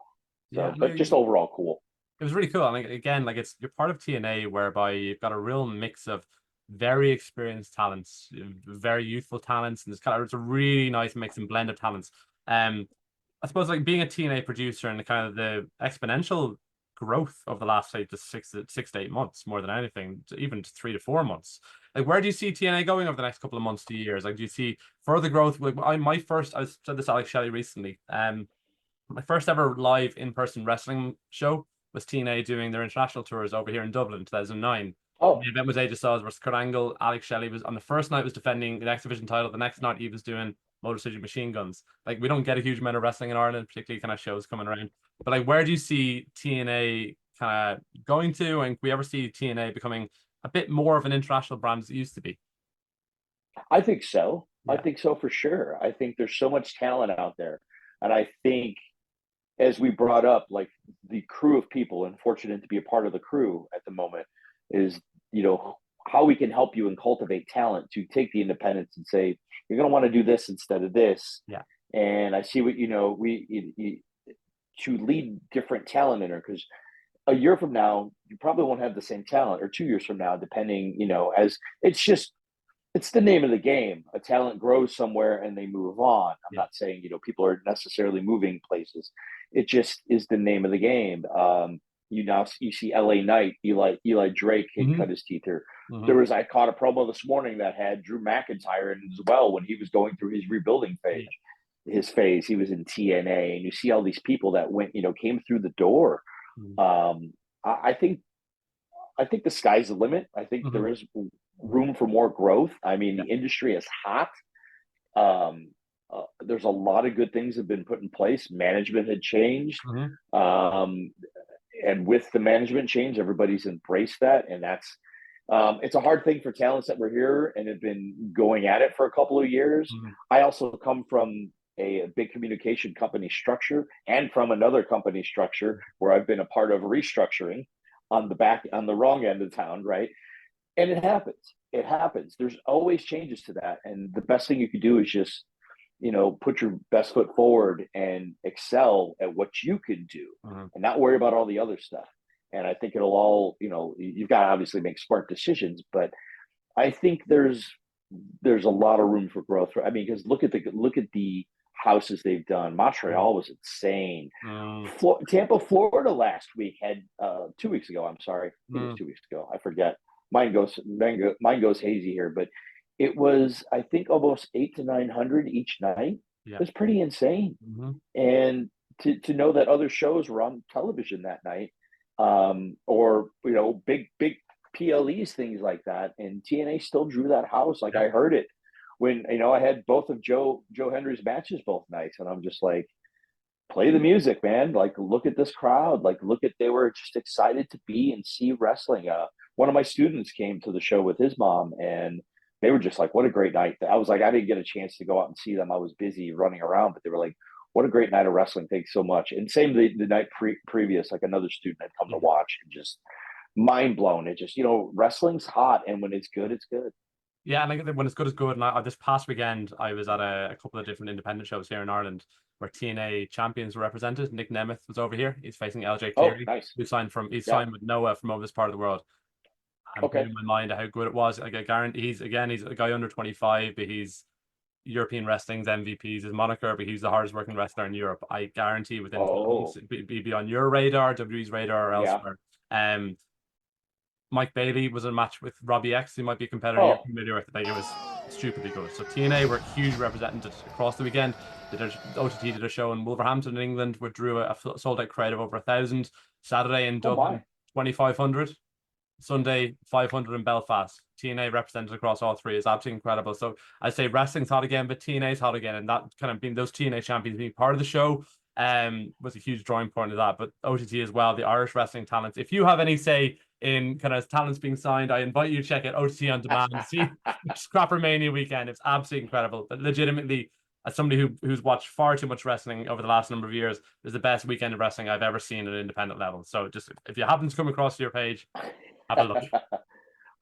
So, but just overall cool. It was really cool. I mean, again, like you're part of TNA, whereby you've got a real mix of very experienced talents, very youthful talents, and it's a really nice mix and blend of talents. I suppose like being a TNA producer and kind of the exponential growth of the last say just 6 to 8 months, more than anything, even 3 to 4 months. Like, where do you see TNA going over the next couple of months to years? Like, do you see further growth? Like, I said this to Alex Shelley recently. My first ever live in-person wrestling show was TNA doing their international tours over here in Dublin in 2009. Oh, the event was AJ Styles versus Kurt Angle. Alex Shelley was on the first night was defending the X Division title. The next night he was doing Motor City Machine Guns. Like, we don't get a huge amount of wrestling in Ireland, particularly kind of shows coming around. But like, where do you see TNA kind of going to, and can we ever see TNA becoming a bit more of an international brand as it used to be? I think so. I think so for sure. I think there's so much talent out there, and I think, as we brought up, like the crew of people, and fortunate to be a part of the crew at the moment, is how we can help you and cultivate talent to take the independence and say, you're going to want to do this instead of this. Yeah. And I see what, to lead different talent in there, because a year from now, you probably won't have the same talent, or 2 years from now, depending, as it's the name of the game. A talent grows somewhere and they move on. I'm not saying, people are necessarily moving places. It just is the name of the game. You see LA Knight, Eli Drake had cut his teeth here. I caught a promo this morning that had Drew McIntyre in as well when he was going through his rebuilding phase. His phase, he was in TNA, and you see all these people that came through the door. I think the sky's the limit. I think there is room for more growth. I mean, the industry is hot. There's a lot of good things that have been put in place. Management had changed. And with the management change, everybody's embraced that. And that's, it's a hard thing for talents that were here and have been going at it for a couple of years. I also come from a big communication company structure and from another company structure where I've been a part of restructuring on the wrong end of town. Right. And it happens. There's always changes to that. And the best thing you could do is just, put your best foot forward and excel at what you can do and not worry about all the other stuff. And I think it'll all, you've got to obviously make smart decisions, but I think there's a lot of room for growth. I mean, because look at the houses they've done. Montreal was insane. Mm. Tampa, Florida last week had 2 weeks ago. I'm sorry, I think it was 2 weeks ago. I forget. Mine goes hazy here, but it was, I think, almost 800 to 900 each night. Yeah. It was pretty insane. Mm-hmm. And to know that other shows were on television that night, or big PLEs, things like that, and TNA still drew that house. Like, I heard it when I had both of Joe Hendry's matches both nights, and I'm just like, play the music, man. Like, look at this crowd. Like, they were just excited to be and see wrestling. One of my students came to the show with his mom, and they were just like, what a great night. I was like, I didn't get a chance to go out and see them. I was busy running around, but they were like, what a great night of wrestling. Thanks so much. And same the night previous, like, another student had come to watch, and just mind blown. It just, wrestling's hot, and when it's good, it's good. Yeah, and like, when it's good, it's good. And this past weekend, I was at a couple of different independent shows here in Ireland where TNA champions were represented. Nick Nemeth was over here. He's facing LJ Cleary, nice. who signed with Noah from over this part of the world. And blew my mind at how good it was. Like, I guarantee he's a guy under 25, but he's European wrestling's MVP, his moniker, but he's the hardest working wrestler in Europe. I guarantee within 12 months, be on your radar, WWE's radar, or elsewhere. Mike Bailey was in a match with Robbie X. He might be a competitor you're familiar with. Like, it was stupidly good. So TNA were huge representatives across the weekend. OTT did a show in Wolverhampton in England, which drew a sold out crowd of over 1,000. Saturday in Dublin, 2,500. Sunday, 500 in Belfast. TNA represented across all three is absolutely incredible. So I say wrestling's hot again, but TNA's hot again, and that kind of being those TNA champions being part of the show was a huge drawing point of that. But OTT as well, the Irish wrestling talents. If you have any say in kind of talents being signed, I invite you to check out OTT on demand and see Scrapper Mania weekend. It's absolutely incredible. But legitimately, as somebody who's watched far too much wrestling over the last number of years, it's the best weekend of wrestling I've ever seen at an independent level. So just if you happen to come across your page, have a look.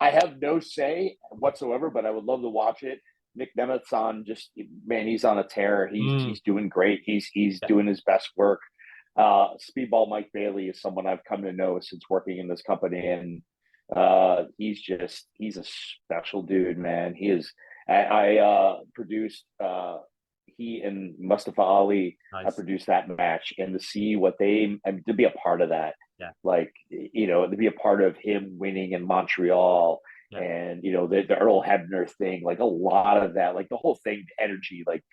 I have no say whatsoever, but I would love to watch it. Nick Nemeth's on, just, man, he's on a tear. He's doing great. He's doing his best work. Speedball Mike Bailey is someone I've come to know since working in this company, and he's a special dude, man. He is. I produced. He and Mustafa Ali, I produced that match, and to see what to be a part of that, like, to be a part of him winning in Montreal, and the Earl Hebner thing, like, a lot of that, like, the whole thing, energy, like,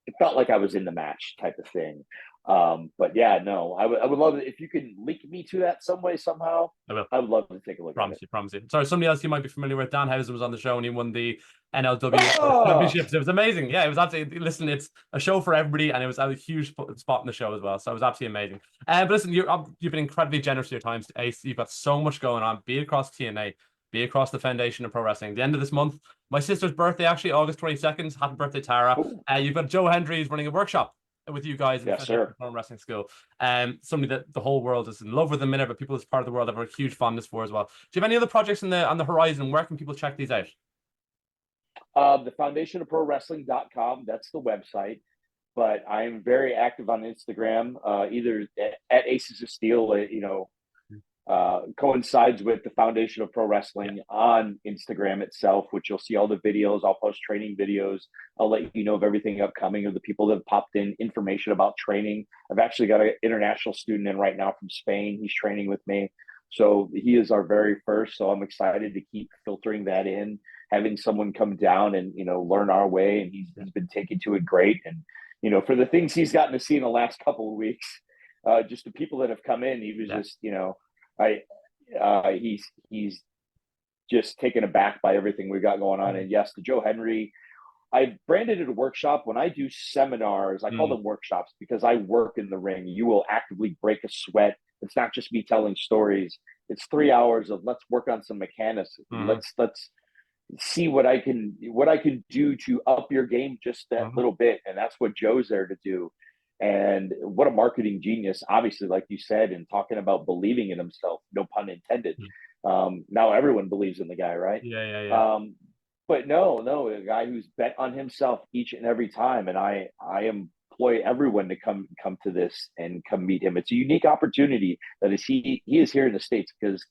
it felt like I was in the match type of thing. But yeah, no, I would love it if you can link me to that some way, somehow. I would love to take a look. Promise you. Sorry, somebody else you might be familiar with, Danhausen, was on the show and he won the NLW championships. It was amazing. Yeah, it was absolutely. Listen, it's a show for everybody, and it was a huge spot in the show as well. So it was absolutely amazing. But listen, you've been incredibly generous with your time, Ace. You've got so much going on, be it across TNA, be it across the Foundation of Pro Wrestling. At the end of this month, my sister's birthday, actually, August 22nd. Happy birthday, Tara. You've got Joe Hendry is running a workshop with you guys in the Pro Wrestling School. Somebody that the whole world is in love with a minute, but people as part of the world have a huge fondness for as well. Do you have any other projects on the horizon? Where can people check these out? The foundationofprowrestling.com, that's the website. But I'm very active on Instagram, either at Aces of Steel, coincides with the Foundation of Pro Wrestling on Instagram itself, which you'll see all the videos. I'll post training videos. I'll let you know of everything upcoming, of the people that have popped in, information about training. I've actually got an international student in right now from Spain. He's training with me. So he is our very first. So I'm excited to keep filtering that in, having someone come down and, learn our way. And he's been taking to it great. And, for the things he's gotten to see in the last couple of weeks, just the people that have come in, he was just, he's just taken aback by everything we got going on. And yes, the Joe Hendry, I branded it a workshop. When I do seminars, I call them workshops because I work in the ring. You will actively break a sweat. It's not just me telling stories. It's 3 hours of let's work on some mechanics. Let's see what I can do to up your game just that little bit. And that's what Joe's there to do. And what a marketing genius, obviously, like you said, and talking about believing in himself, no pun intended. Now everyone believes in the guy, right? Yeah. But no, a guy who's bet on himself each and every time. And I employ everyone to come to this and come meet him. It's a unique opportunity that he is here in the States, because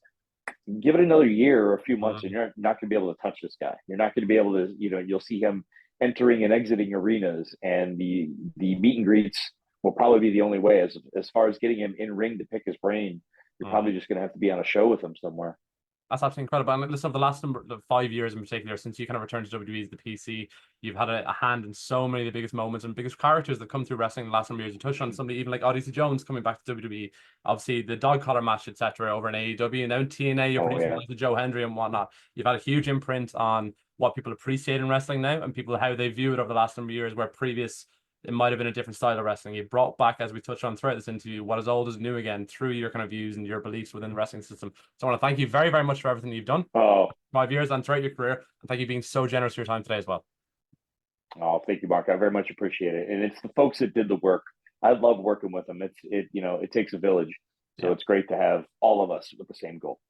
give it another year or a few months and you're not going to be able to touch this guy. You're not going to be able to, you'll see him entering and exiting arenas, and the meet and greets will probably be the only way. As far as getting him in ring to pick his brain, you're Mm. probably just going to have to be on a show with him somewhere. That's absolutely incredible. And listen, the last number, the 5 years in particular, since you kind of returned to WWE as the PC, you've had a hand in so many of the biggest moments and biggest characters that come through wrestling in the last number of years. You touched on somebody even like Odyssey Jones coming back to WWE, obviously the dog collar match, etc., over in AEW, and now in TNA, you're Oh producing yeah. like the Joe Hendry and whatnot. You've had a huge imprint on what people appreciate in wrestling now and people how they view it over the last number of years, where previous it might have been a different style of wrestling. You brought back, as we touched on throughout this interview, what is old is new again through your kind of views and your beliefs within the wrestling system. So I want to thank you very, very much for everything you've done. Oh, 5 years and throughout your career. And thank you for being so generous for your time today as well. oh, thank you, Mark. I very much appreciate it. And it's the folks that did the work. I love working with them. It takes a village. So Yeah. it's great to have all of us with the same goal.